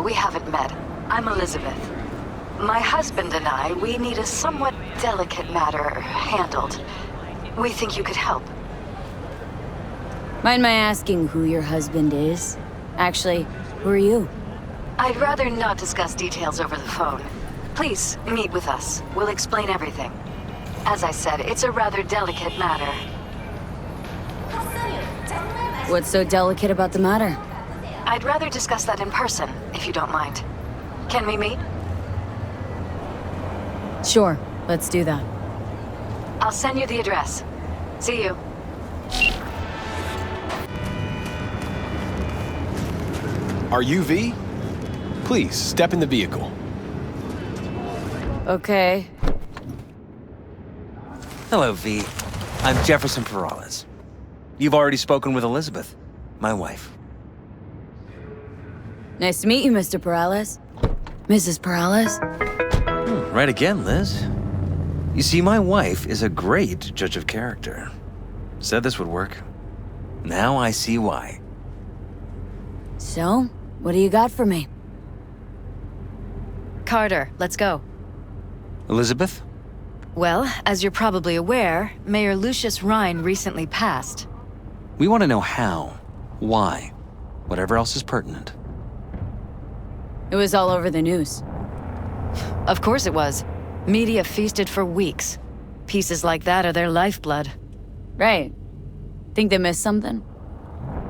we haven't met. I'm Elizabeth. My husband and I, we need a somewhat delicate matter handled. We think you could help. Mind my asking who your husband is? Actually, who are you? I'd rather not discuss details over the phone. Please, meet with us. We'll explain everything. As I said, it's a rather delicate matter. What's so delicate about the matter? I'd rather discuss that in person, if you don't mind. Can we meet? Sure, let's do that. I'll send you the address. See you. Are you V? Please, step in the vehicle. Okay. Hello, V. I'm Jefferson Perales. You've already spoken with Elizabeth, my wife. Nice to meet you, Mr. Perales. Mrs. Perales? Right again, Liz. You see, my wife is a great judge of character. Said this would work. Now I see why. So, what do you got for me? Carter, let's go. Elizabeth? Well, as you're probably aware, Mayor Lucius Rhine recently passed. We want to know how, why, whatever else is pertinent. It was all over the news. Of course it was. Media feasted for weeks. Pieces like that are their lifeblood. Right. Think they missed something?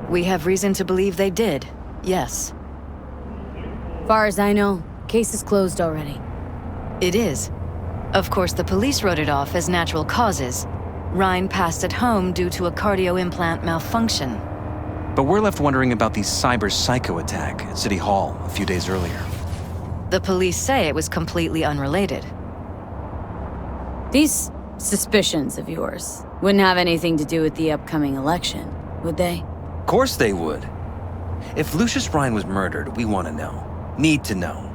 We have reason to believe they did, yes. Far as I know, case is closed already. It is. Of course, the police wrote it off as natural causes. Rhine passed at home due to a cardio implant malfunction. But we're left wondering about the cyber psycho attack at City Hall a few days earlier. The police say it was completely unrelated. These suspicions of yours wouldn't have anything to do with the upcoming election, would they? Of course they would. If Lucius Rhine was murdered, we want to know. Need to know.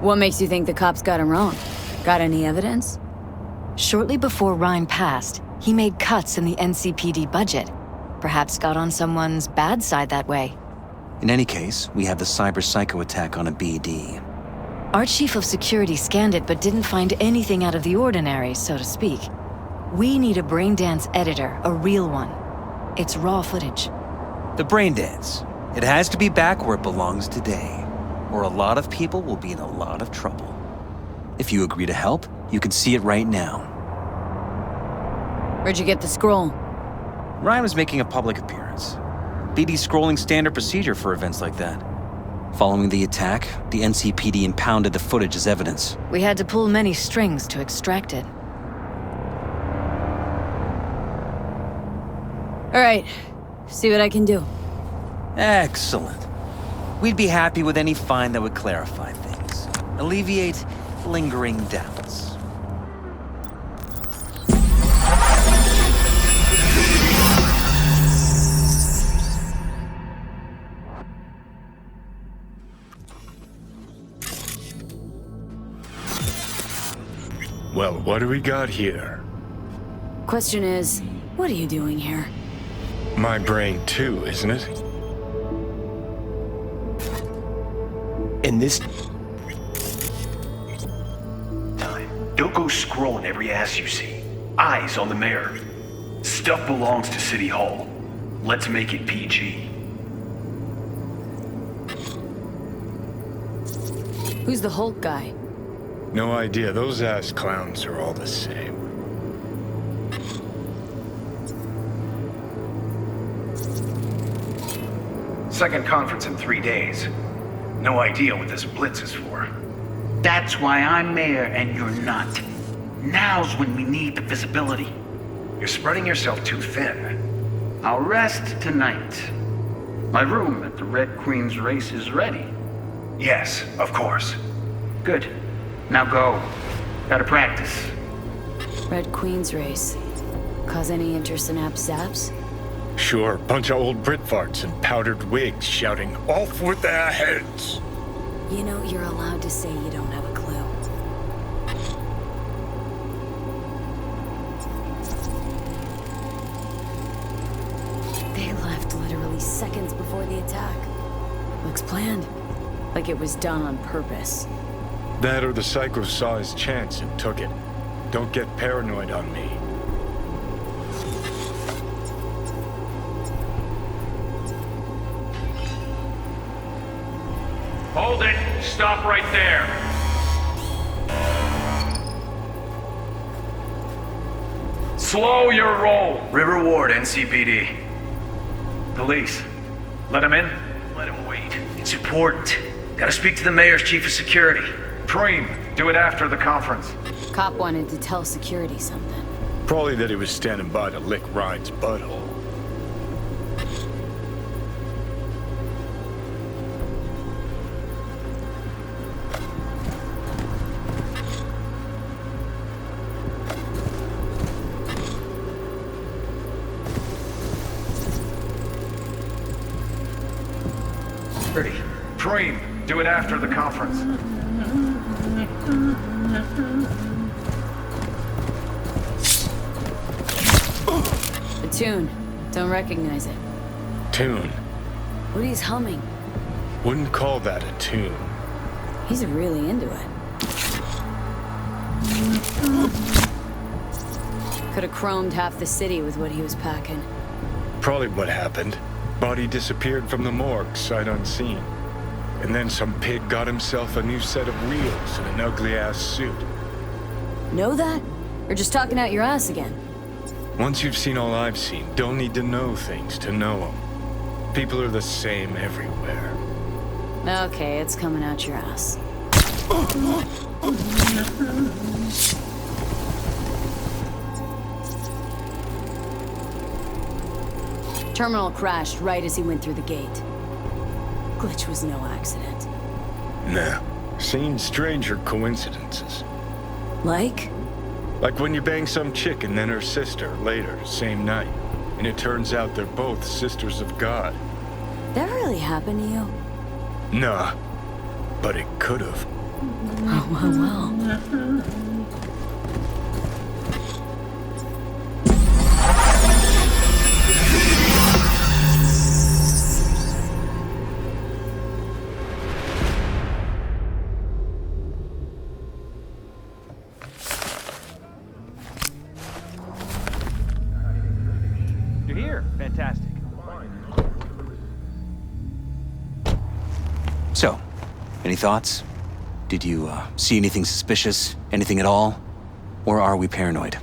What makes you think the cops got him wrong? Got any evidence? Shortly before Rhine passed, he made cuts in the NCPD budget. Perhaps got on someone's bad side that way. In any case, we have the cyber psycho attack on a BD. Our chief of security scanned it but didn't find anything out of the ordinary, so to speak. We need a braindance editor, a real one. It's raw footage. The brain dance. It has to be back where it belongs today, or a lot of people will be in a lot of trouble. If you agree to help, you can see it right now. Where'd you get the scroll? Ryan was making a public appearance. BD scrolling standard procedure for events like that. Following the attack, the NCPD impounded the footage as evidence. We had to pull many strings to extract it. All right, see what I can do. Excellent. We'd be happy with any find that would clarify things, alleviate lingering doubts. Well, what do we got here? Question is, what are you doing here? My brain too, isn't it? In this time, don't go scrolling every ass you see. Eyes on the mayor. Stuff belongs to City Hall. Let's make it PG. Who's the Hulk guy? No idea. Those ass clowns are all the same. Second conference in 3 days. No idea what this blitz is for. That's why I'm mayor and you're not. Now's when we need the visibility. You're spreading yourself too thin. I'll rest tonight. My room at the Red Queen's race is ready. Yes, of course. Good. Now go. Gotta practice. Red Queen's race. Cause any interest in App Zaps? Sure, bunch of old Brit farts in powdered wigs shouting, "Off with their heads!" You know, you're allowed to say you don't have a clue. They left literally seconds before the attack. Looks planned. Like it was done on purpose. That or the psycho saw his chance and took it. Don't get paranoid on me. Hold it! Stop right there! Slow your roll! River Ward, NCPD. Police. Let him in? Let him wait. It's important. Gotta speak to the mayor's chief of security. Preem, do it after the conference. Cop wanted to tell security something. Probably that he was standing by to lick Ryan's butthole. Preem, do it after the conference. The tune. Don't recognize it. Tune. What he's humming. Wouldn't call that a tune. He's really into it. Could have chromed half the city with what he was packing. Probably what happened. Body disappeared from the morgue, sight unseen. And then some pig got himself a new set of wheels and an ugly-ass suit. Know that? Or just talking out your ass again? Once you've seen all I've seen, don't need to know things to know them. People are the same everywhere. Okay, it's coming out your ass. Terminal crashed right as he went through the gate. Glitch was no accident. Nah, seen stranger coincidences. Like? Like when you bang some chick and then her sister later, same night. And it turns out they're both sisters of God. That really happened to you? Nah, but it could've. Oh, well. You're here. Fantastic. So, any thoughts? Did you see anything suspicious? Anything at all? Or are we paranoid?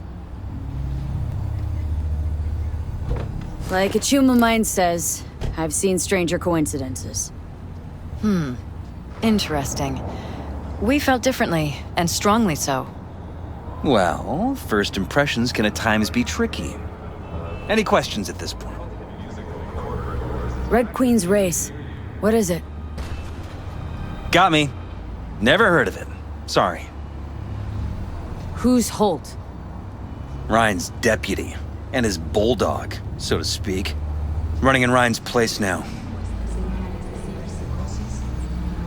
Like a Chuma Mind says, I've seen stranger coincidences. Interesting. We felt differently, and strongly so. Well, first impressions can at times be tricky. Any questions at this point? Red Queen's race. What is it? Got me. Never heard of it. Sorry. Who's Holt? Ryan's deputy. And his bulldog, so to speak. Running in Ryan's place now.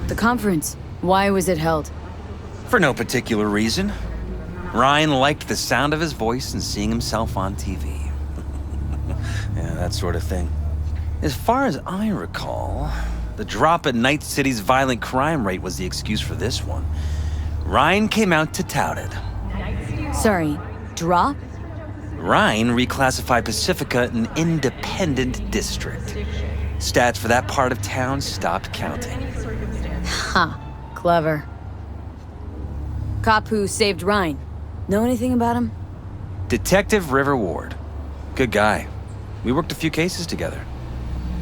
The conference. Why was it held? For no particular reason. Ryan liked the sound of his voice and seeing himself on TV. Yeah, that sort of thing. As far as I recall, the drop at Night City's violent crime rate was the excuse for this one. Ryan came out to tout it. Sorry, drop? Ryan reclassified Pacifica an independent district. Stats for that part of town stopped counting. Ha, clever. Cop who saved Ryan. Know anything about him? Detective River Ward. Good guy. We worked a few cases together.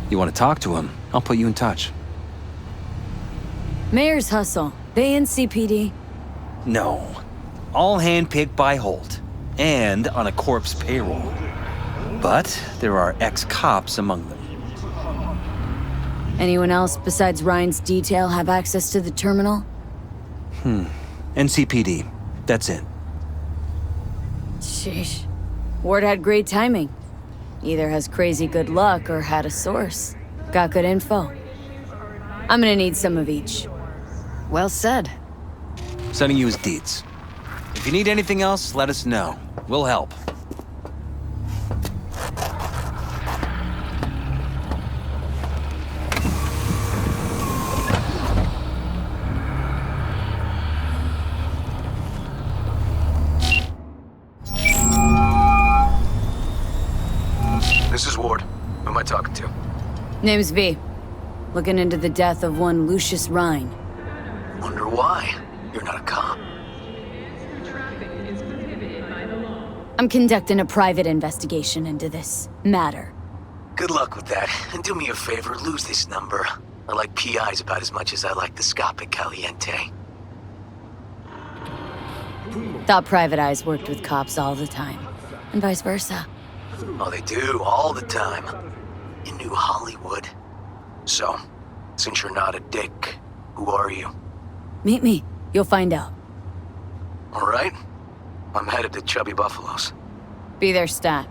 You want to talk to him, I'll put you in touch. Mayor's hustle. They in CPD? No. All handpicked by Holt. And on a corpse payroll. But there are ex-cops among them. Anyone else besides Ryan's detail have access to the terminal? NCPD. That's it. Sheesh. Ward had great timing. Either has crazy good luck or had a source. Got good info. I'm gonna need some of each. Well said. Sending you his deeds. If you need anything else, let us know. We'll help. This is Ward. Who am I talking to? Name's V. Looking into the death of one Lucius Rhine. Wonder why? You're not a cop. I'm conducting a private investigation into this matter. Good luck with that. And do me a favor, lose this number. I like PIs about as much as I like the Scopic Caliente. Thought private eyes worked with cops all the time. And vice versa. Oh, they do, all the time. In New Hollywood. So, since you're not a dick, who are you? Meet me. You'll find out. All right. I'm headed to Chubby Buffaloes. Be their stat.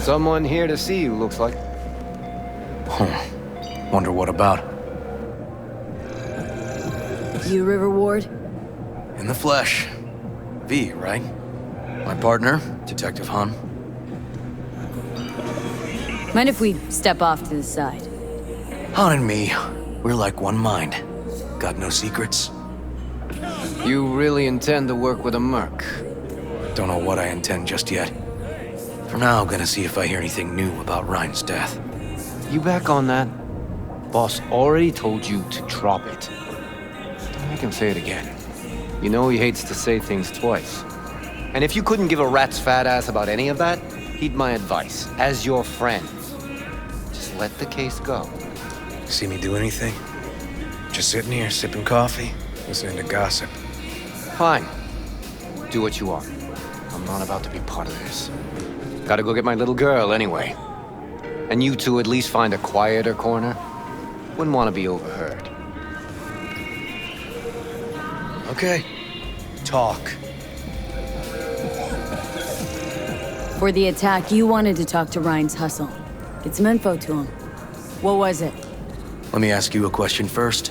Someone here to see you, looks like. Wonder what about? You River Ward? In the flesh. V, right? My partner, Detective Han. Mind if we step off to the side? Han and me, we're like one mind. Got no secrets. You really intend to work with a merc? Don't know what I intend just yet. For now, I'm gonna see if I hear anything new about Ryan's death. You back on that? Boss already told you to drop it. Don't make him say it again. You know he hates to say things twice. And if you couldn't give a rat's fat ass about any of that, heed my advice. As your friend, just let the case go. See me do anything? Just sitting here, sipping coffee, listening to gossip. Fine. Do what you want. I'm not about to be part of this. Gotta go get my little girl anyway. And you two at least find a quieter corner. Wouldn't want to be overheard. Okay. Talk. For the attack, you wanted to talk to Ryan's hustle. Get some info to him. What was it? Let me ask you a question first.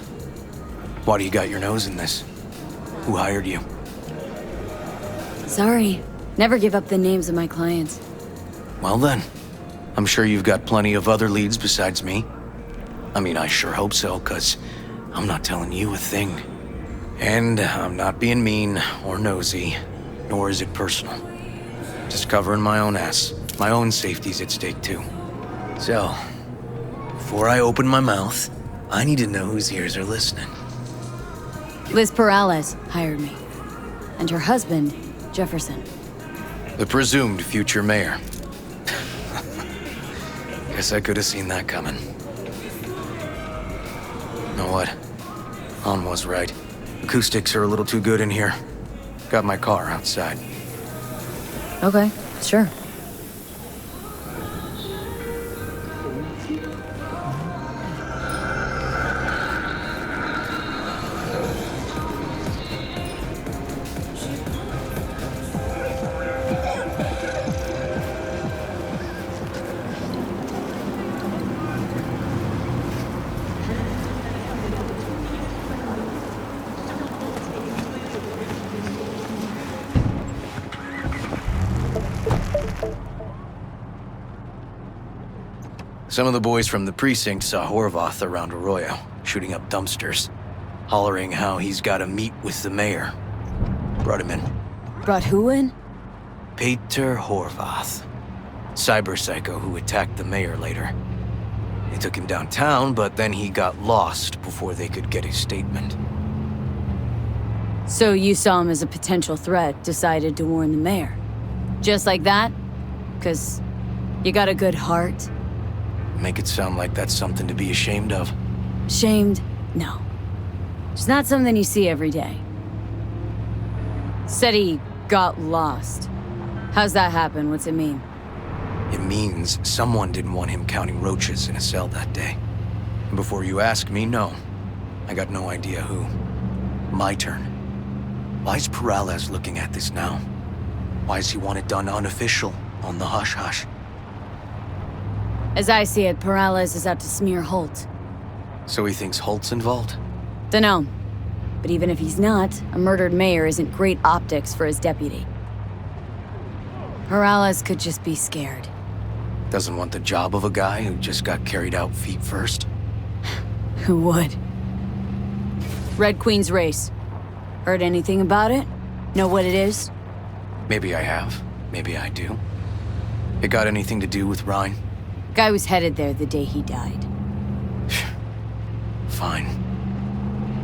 Why do you got your nose in this? Who hired you? Sorry. Never give up the names of my clients. Well then, I'm sure you've got plenty of other leads besides me. I mean, I sure hope so, 'cause I'm not telling you a thing. And I'm not being mean or nosy, nor is it personal. Just covering my own ass. My own safety's at stake too. So, before I open my mouth, I need to know whose ears are listening. Liz Perales hired me. And her husband, Jefferson. The presumed future mayor. Guess I could have seen that coming. Know what? Han was right. Acoustics are a little too good in here. Got my car outside. Okay, sure. Some of the boys from the precinct saw Horvath around Arroyo, shooting up dumpsters, hollering how he's got to meet with the mayor. Brought him in. Brought who in? Peter Horvath. Cyber psycho who attacked the mayor later. They took him downtown, but then he got lost before they could get his statement. So you saw him as a potential threat, decided to warn the mayor. Just like that? 'Cause you got a good heart? Make it sound like that's something to be ashamed of. Shamed? No. It's not something you see every day. Said he got lost. How's that happen? What's it mean? It means someone didn't want him counting roaches in a cell that day. And before you ask me, no. I got no idea who. My turn. Why's Perales looking at this now? Why does he want it done unofficial, on the hush-hush? As I see it, Perales is out to smear Holt. So he thinks Holt's involved? Dunno. But even if he's not, a murdered mayor isn't great optics for his deputy. Perales could just be scared. Doesn't want the job of a guy who just got carried out feet first? Who would? Red Queen's race. Heard anything about it? Know what it is? Maybe I have. Maybe I do. It got anything to do with Ryan? Guy was headed there the day he died. Fine.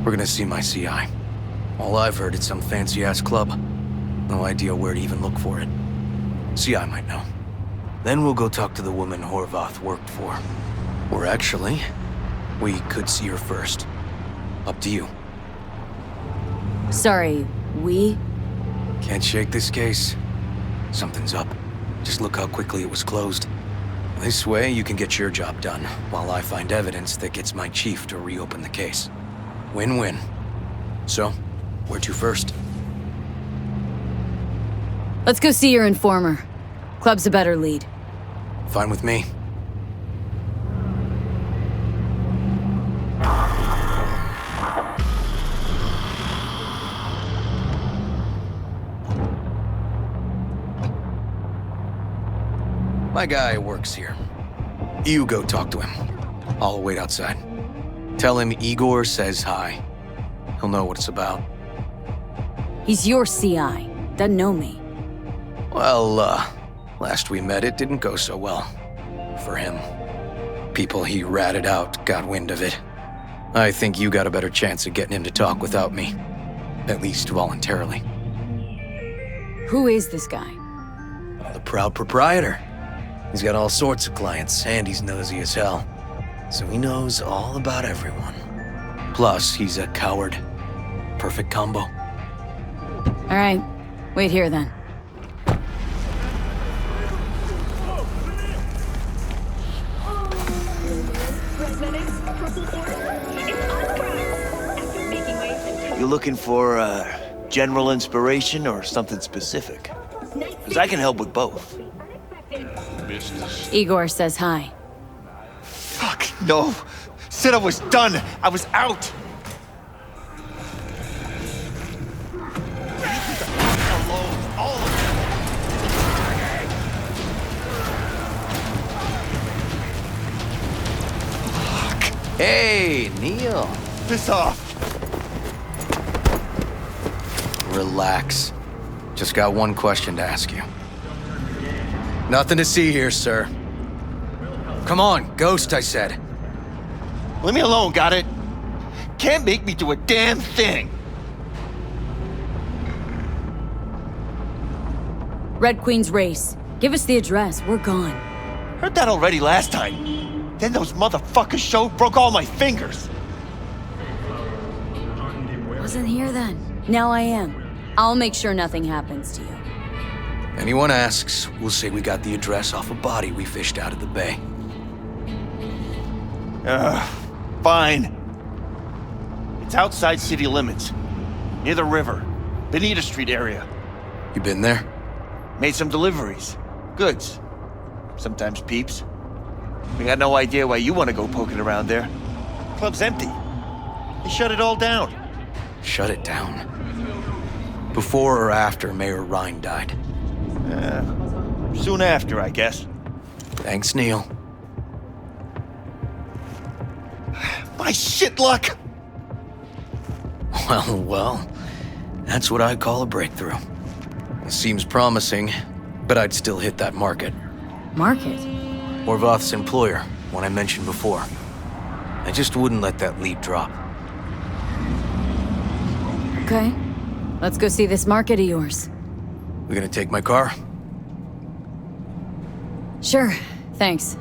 We're gonna see my CI. All I've heard is some fancy-ass club. No idea where to even look for it. CI might know. Then we'll go talk to the woman Horvath worked for. Or actually, we could see her first. Up to you. Sorry, we? Can't shake this case. Something's up. Just look how quickly it was closed. This way, you can get your job done, while I find evidence that gets my chief to reopen the case. Win-win. So, where to first? Let's go see your informer. Club's a better lead. Fine with me. My guy works here. You go talk to him. I'll wait outside. Tell him Igor says hi. He'll know what it's about. He's your CI. Doesn't know me. Well, last we met, it didn't go so well. For him. People he ratted out got wind of it. I think you got a better chance of getting him to talk without me. At least voluntarily. Who is this guy? The proud proprietor. He's got all sorts of clients, and he's nosy as hell. So he knows all about everyone. Plus, he's a coward. Perfect combo. All right. Wait here, then. You looking for general inspiration or something specific? Because I can help with both. Igor says hi. Fuck, no. Said I was done. I was out. Hey, Neil. Piss off. Relax. Just got one question to ask you. Nothing to see here, sir. Come on, ghost, I said. Leave me alone, got it? Can't make me do a damn thing. Red Queen's race. Give us the address. We're gone. Heard that already last time. Then those motherfuckers showed, broke all my fingers. Wasn't here then. Now I am. I'll make sure nothing happens to you. Anyone asks, we'll say we got the address off a body we fished out of the bay. Fine. It's outside city limits. Near the river. Benita Street area. You been there? Made some deliveries. Goods. Sometimes peeps. We got no idea why you want to go poking around there. Club's empty. They shut it all down. Shut it down? Before or after Mayor Ryan died? Soon after, I guess. Thanks, Neil. My shit luck! Well, that's what I call a breakthrough. It seems promising, but I'd still hit that market. Market? Horvath's employer, one I mentioned before. I just wouldn't let that lead drop. Okay. Let's go see this market of yours. We gonna take my car? Sure. Thanks.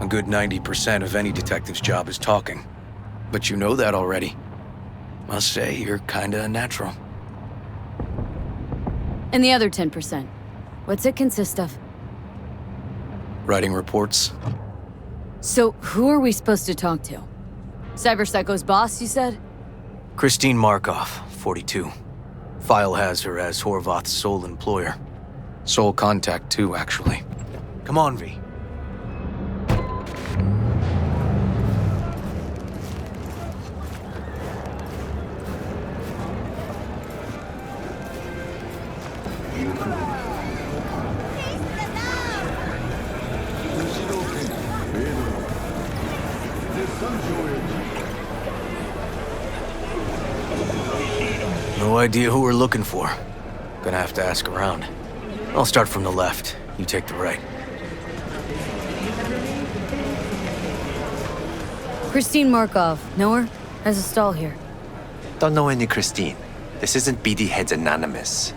A good 90% of any detective's job is talking. But you know that already. Must say, you're kinda a natural. And the other 10%. What's it consist of? Writing reports. So, who are we supposed to talk to? Cyberpsycho's boss, you said? Christine Markov, 42. File has her as Horvath's sole employer. Sole contact, too, actually. Come on, V. No idea who we're looking for. Gonna have to ask around. I'll start from the left. You take the right. Christine Markov. Know her? Has a stall here. Don't know any Christine. This isn't BD Heads Anonymous.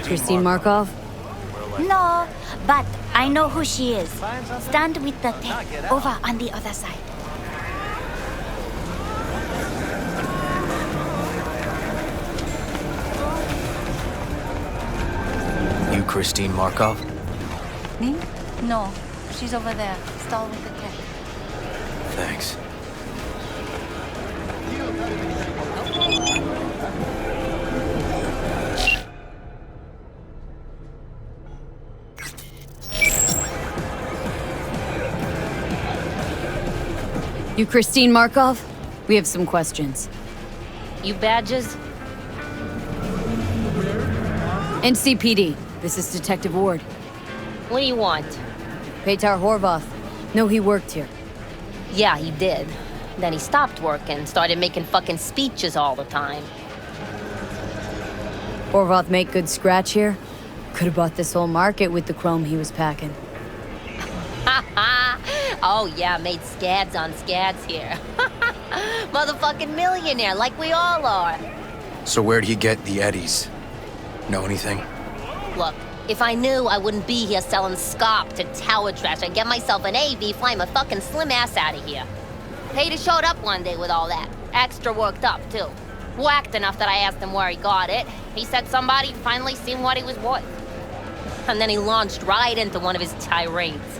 Christine Markov? No, but I know who she is. Stand with the tech over on the other side. You Christine Markov? Me? No, she's over there. Stall with the tech. Thanks. You Christine Markov? We have some questions. You badges? NCPD. This is Detective Ward. What do you want? Petar Horvath. Know he worked here. Yeah, he did. Then he stopped working, started making fucking speeches all the time. Horvath make good scratch here? Could have bought this whole market with the chrome he was packing. Oh yeah, made scads on scads here. Motherfucking millionaire, like we all are. So where'd he get the eddies? Know anything? Look, if I knew, I wouldn't be here selling scop to tower trash. I'd get myself an AV, fly my fucking slim ass out of here. Peter showed up one day with all that. Extra worked up, too. Whacked enough that I asked him where he got it. He said somebody finally seen what he was worth. And then he launched right into one of his tirades.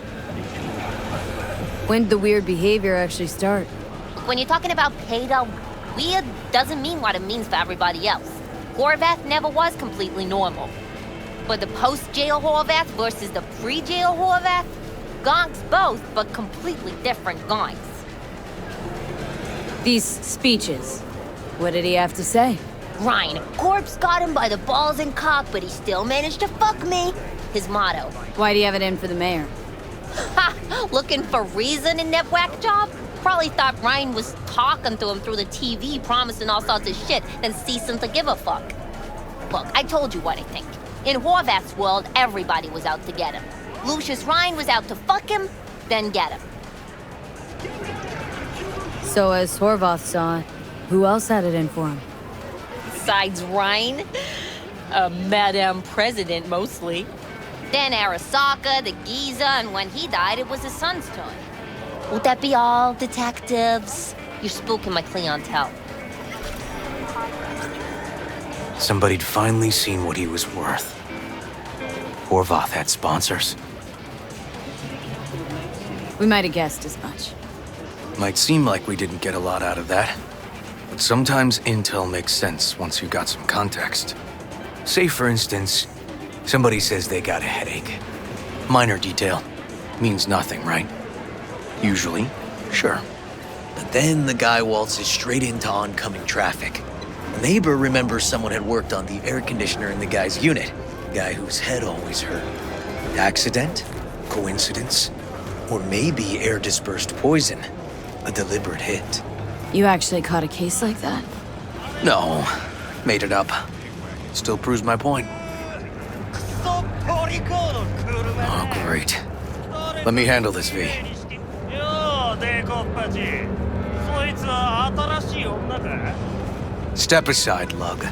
When did the weird behavior actually start? When you're talking about Peter, weird doesn't mean what it means for everybody else. Horvath never was completely normal. But the post-jail Horvath versus the pre-jail Horvath? Gonks both, but completely different gonks. These speeches. What did he have to say? Ryan, Corpse got him by the balls and cock, but he still managed to fuck me. His motto. Why'd he have it in for the mayor? Ha! Looking for reason in that whack job? Probably thought Ryan was talking to him through the TV, promising all sorts of shit, then ceasing to give a fuck. Look, I told you what I think. In Horvath's world, everybody was out to get him. Lucius Ryan was out to fuck him, then get him. So as Horvath saw it, who else had it in for him? Besides Ryan? Madame President, mostly. Then Arasaka, the Giza, and when he died, it was his son's turn. Would that be all, detectives? You're spooking my clientele. Somebody'd finally seen what he was worth. Horvath had sponsors. We might have guessed as much. Might seem like we didn't get a lot out of that. But sometimes intel makes sense once you got some context. Say, for instance, somebody says they got a headache. Minor detail. Means nothing, right? Usually, sure. But then the guy waltzes straight into oncoming traffic. A neighbor remembers someone had worked on the air conditioner in the guy's unit. Guy whose head always hurt. Accident? Coincidence? Or maybe air-dispersed poison. A deliberate hit. You actually caught a case like that? No, made it up. Still proves my point. Oh, great. Let me handle this, V. Step aside, Lug.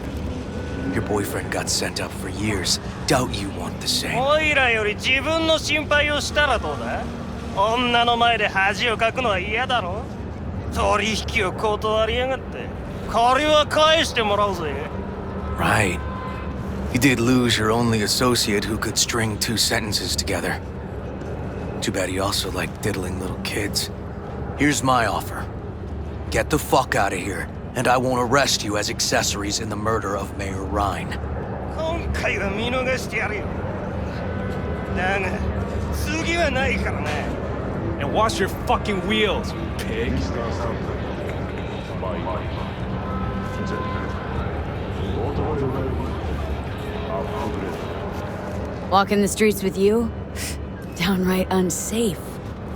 Your boyfriend got sent up for years. Doubt you want the same. おいらより自分の心配をしたらどうだ？女の前で恥をかくのは嫌だろ？取引を断りやがって。借りは返してもらうぜ。 Right. You did lose your only associate who could string two sentences together. Too bad he also liked diddling little kids. Here's my offer. Get the fuck out of here, and I won't arrest you as accessories in the murder of Mayor Ryan. 今回は見逃してやるよ。だが、次はないからな。And wash your fucking wheels, you pig. Walking the streets with you? Downright unsafe.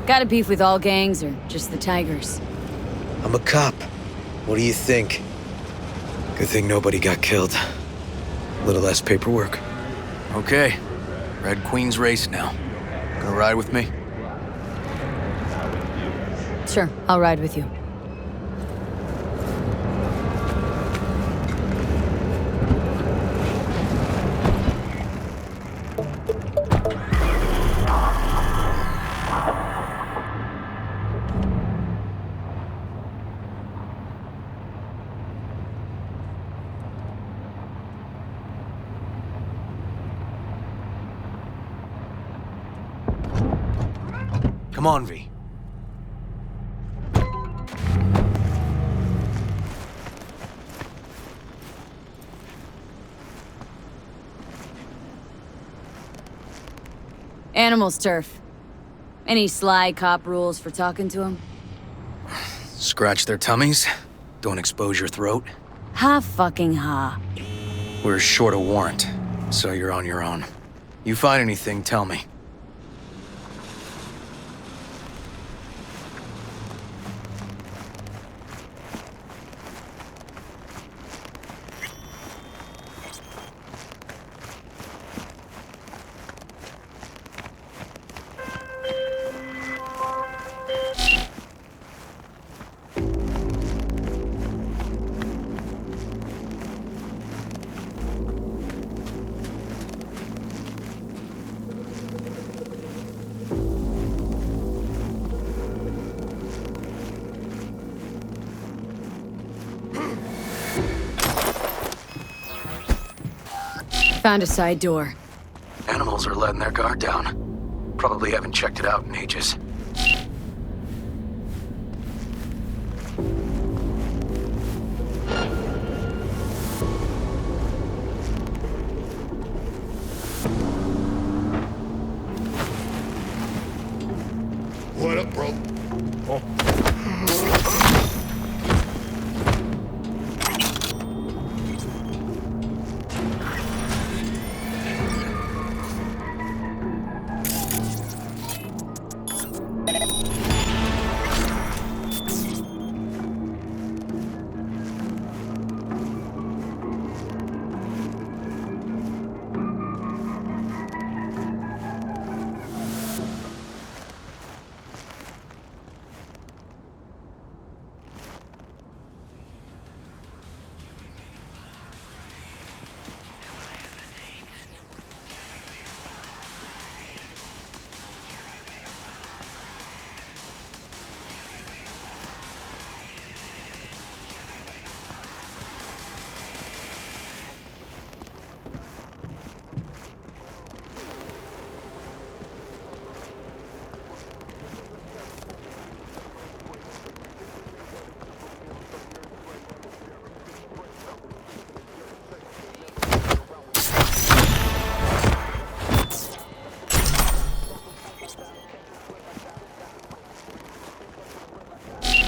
Got a beef with all gangs or just the Tigers? I'm a cop. What do you think? Good thing nobody got killed. A little less paperwork. Okay. Red Queen's race now. Gonna ride with me? Sure, I'll ride with you. Come on, V. Animals turf. Any sly cop rules for talking to him? Scratch their tummies. Don't expose your throat. Ha fucking ha. We're short a warrant, so you're on your own. You find anything, tell me. Found a side door. Animals are letting their guard down. Probably haven't checked it out in ages. What up, bro? Oh.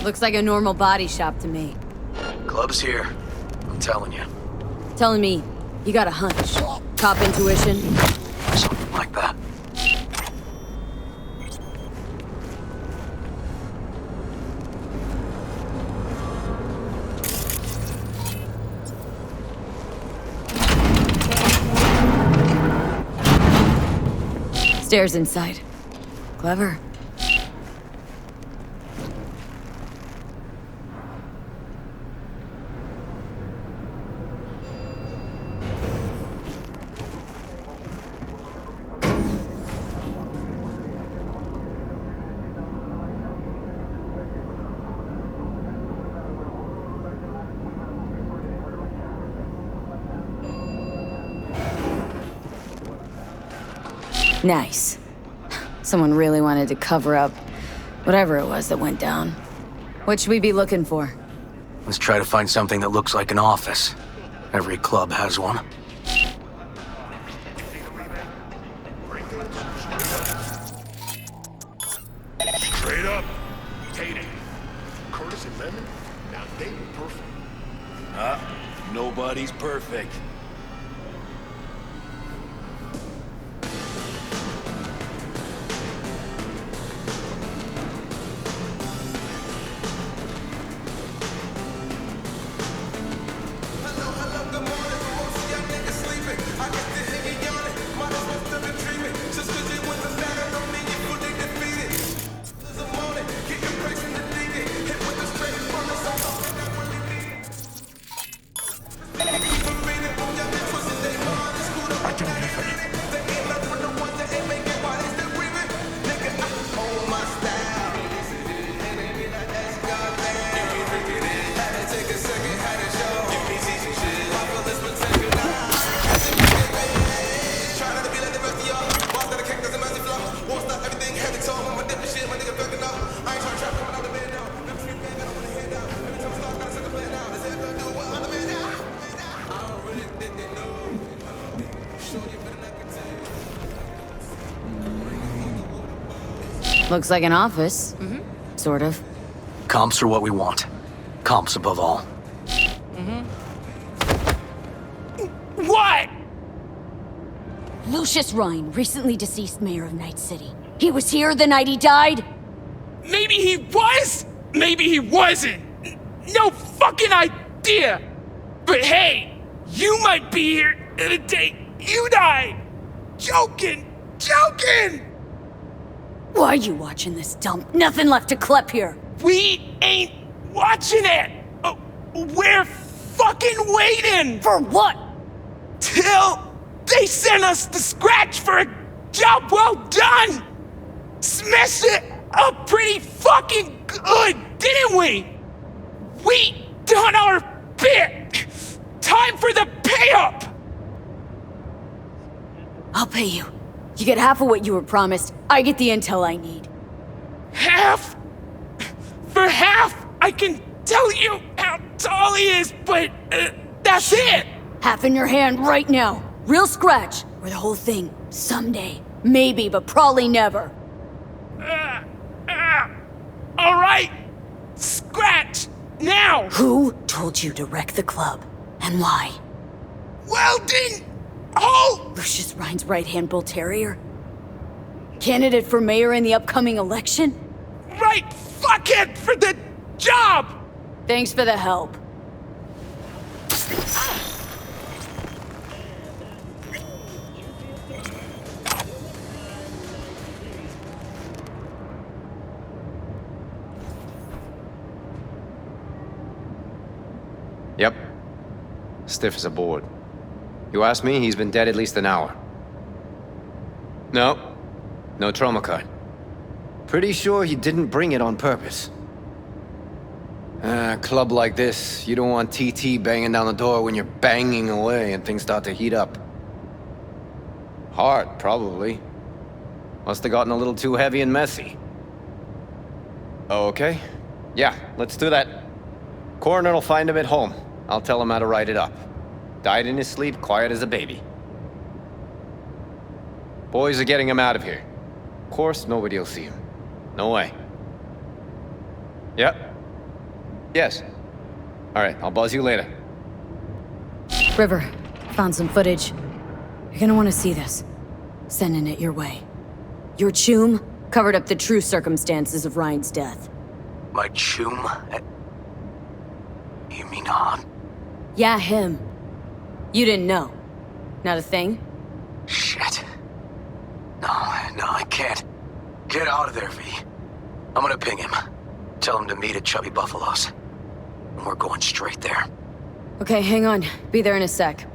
Looks like a normal body shop to me. Club's here. I'm telling you. Telling me you got a hunch. Cop intuition? Something like that. Stairs inside. Clever. Nice. Someone really wanted to cover up whatever it was that went down. What should we be looking for? Let's try to find something that looks like an office. Every club has one. Straight up. Tate. Curtis and Lemon? Now they were perfect. Nobody's perfect. Looks like an office. Sort of. Comps are what we want. Comps above all. What? Lucius Rhine, recently deceased mayor of Night City. He was here the night he died? Maybe he was, maybe he wasn't. No fucking idea. But hey, you might be here the day you died. Joking. Why are you watching this dump? Nothing left to clip here. We ain't watching it. We're fucking waiting. For what? Till they send us the scratch for a job well done. Smashed it up pretty fucking good, didn't we? We done our bit. Time for the pay up. I'll pay you. You get half of what you were promised. I get the intel I need. Half? For half, I can tell you how tall he is, but that's it. Half in your hand right now. Real scratch. Or the whole thing. Someday. Maybe, but probably never. All right. Scratch. Now. Who told you to wreck the club? And why? Weldon! Oh! Lucius Rhine's right-hand bull terrier? Candidate for mayor in the upcoming election? Right fuckhead for the job! Thanks for the help. Yep. Stiff as a board. You ask me, he's been dead at least an hour. No trauma card. Pretty sure he didn't bring it on purpose. A club like this, you don't want TT banging down the door when you're banging away and things start to heat up. Heart, probably. Must have gotten a little too heavy and messy. Okay. Yeah, let's do that. Coroner will find him at home. I'll tell him how to write it up. Died in his sleep, quiet as a baby. Boys are getting him out of here. Of course, nobody will see him. No way. Yep. Yes. All right, I'll buzz you later. River, found some footage. You're gonna want to see this. Sending it your way. Your chum covered up the true circumstances of Ryan's death. My chum? You mean Han? Yeah, him. You didn't know. Not a thing? Shit. No, I can't. Get out of there, V. I'm gonna ping him. Tell him to meet at Chubby Buffalo's. And we're going straight there. Okay, hang on. Be there in a sec.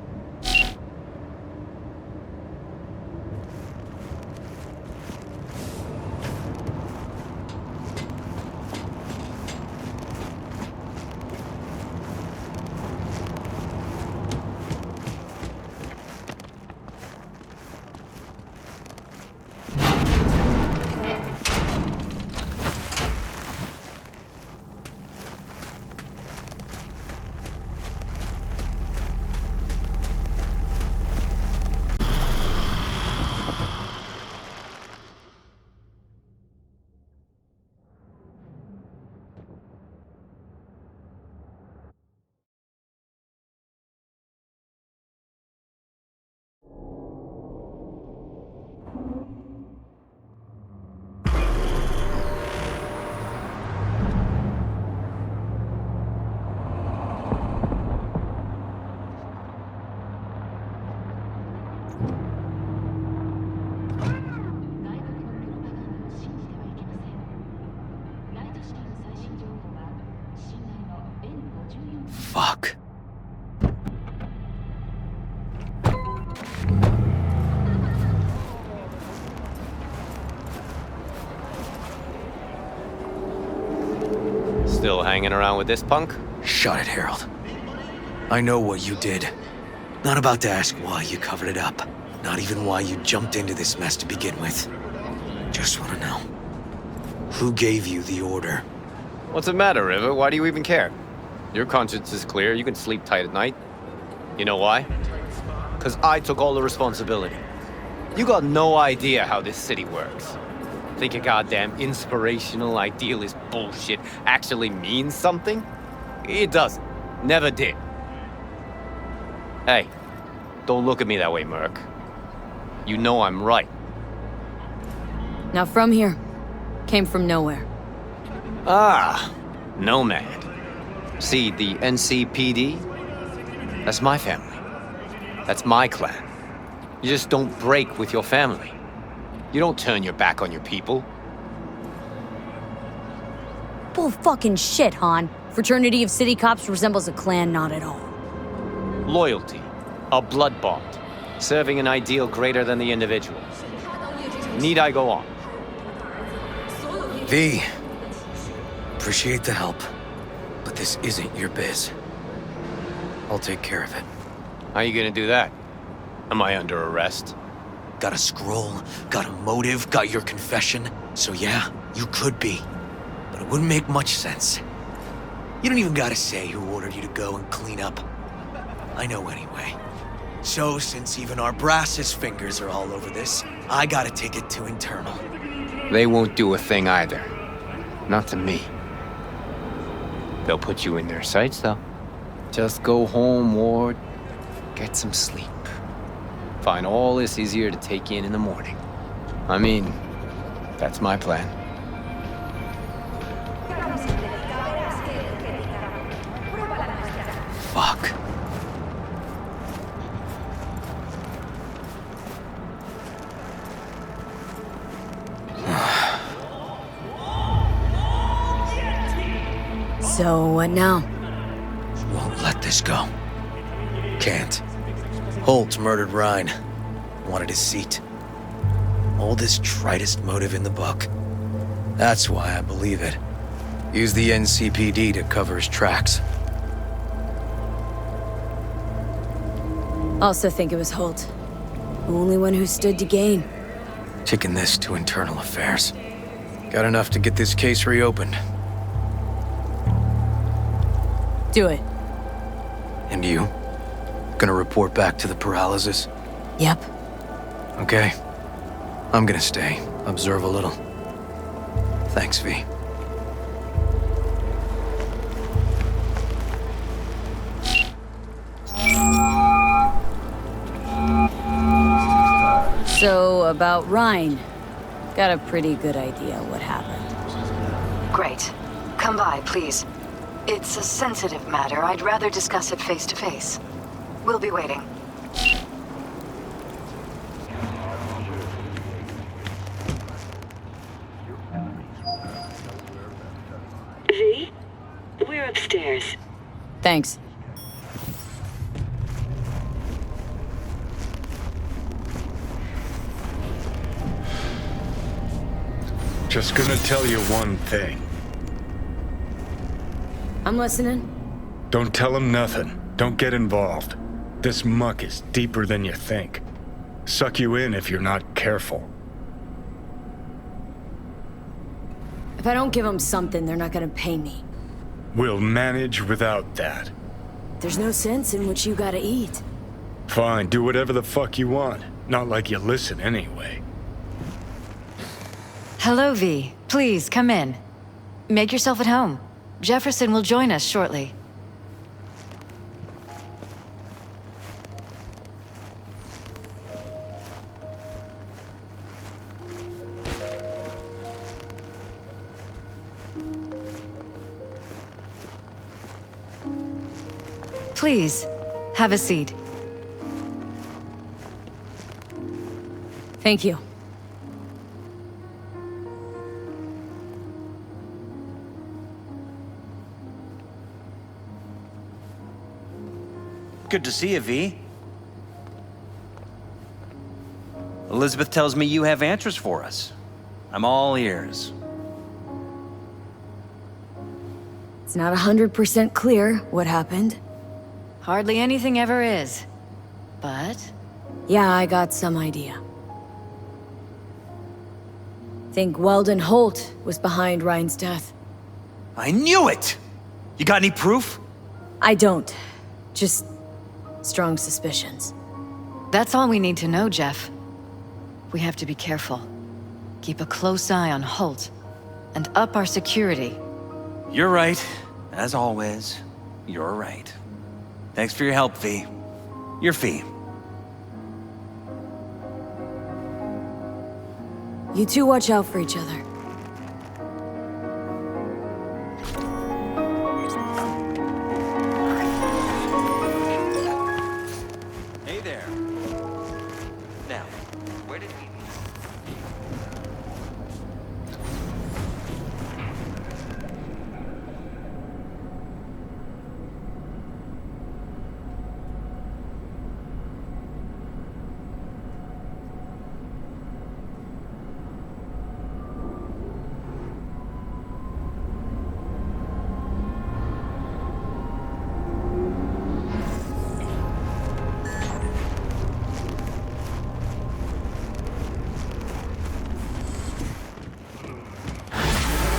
Fuck. Still hanging around with this punk? Shut it, Harold. I know what you did. Not about to ask why you covered it up. Not even why you jumped into this mess to begin with. Just want to know. Who gave you the order? What's the matter, River? Why do you even care? Your conscience is clear. You can sleep tight at night. You know why? Because I took all the responsibility. You got no idea how this city works. Think a goddamn inspirational, idealist bullshit actually means something? It doesn't. Never did. Hey, don't look at me that way, Merc. You know I'm right. Now from here. Came from nowhere. Ah, Nomad. See, the NCPD? That's my family. That's my clan. You just don't break with your family. You don't turn your back on your people. Bull fucking shit, Han. Fraternity of city cops resembles a clan not at all. Loyalty. A blood bond. Serving an ideal greater than the individual. Need I go on? V. Appreciate the help, but this isn't your biz. I'll take care of it. How you gonna do that? Am I under arrest? Got a scroll, got a motive, got your confession. So yeah, you could be. But it wouldn't make much sense. You don't even gotta say who ordered you to go and clean up. I know anyway. So since even our brassest fingers are all over this, I gotta take it to internal. They won't do a thing either. Not to me. They'll put you in their sights, though. Just go home, Ward. Get some sleep. Find all this easier to take in the morning. I mean, that's my plan. Fuck. So what now? Won't let this go. Can't. Holt murdered Ryan. Wanted his seat. Oldest, tritest motive in the book. That's why I believe it. Use the NCPD to cover his tracks. Also think it was Holt. The only one who stood to gain. Taking this to internal affairs. Got enough to get this case reopened. Do it. And you? Gonna report back to the paralysis? Yep. Okay. I'm gonna stay. Observe a little. Thanks, V. So, about Ryan. Got a pretty good idea what happened. Great. Come by, please. It's a sensitive matter. I'd rather discuss it face to face. We'll be waiting. V? We're upstairs. Thanks. Just gonna tell you one thing. I'm listening. Don't tell him nothing. Don't get involved. This muck is deeper than you think. Suck you in if you're not careful. If I don't give them something, they're not gonna pay me. We'll manage without that. There's no sense in what you gotta eat. Fine, do whatever the fuck you want. Not like you listen anyway. Hello, V. Please, come in. Make yourself at home. Jefferson will join us shortly. Please, have a seat. Thank you. Good to see you, V. Elizabeth tells me you have answers for us. I'm all ears. It's not 100% clear what happened. Hardly anything ever is. But... Yeah, I got some idea. Think Weldon Holt was behind Ryan's death. I knew it! You got any proof? I don't. Just strong suspicions. That's all we need to know, Jeff. We have to be careful. Keep a close eye on Holt. And up our security. You're right. As always, you're right. Thanks for your help, V. Your fee. You two watch out for each other. Hey there. Now, where did we meet?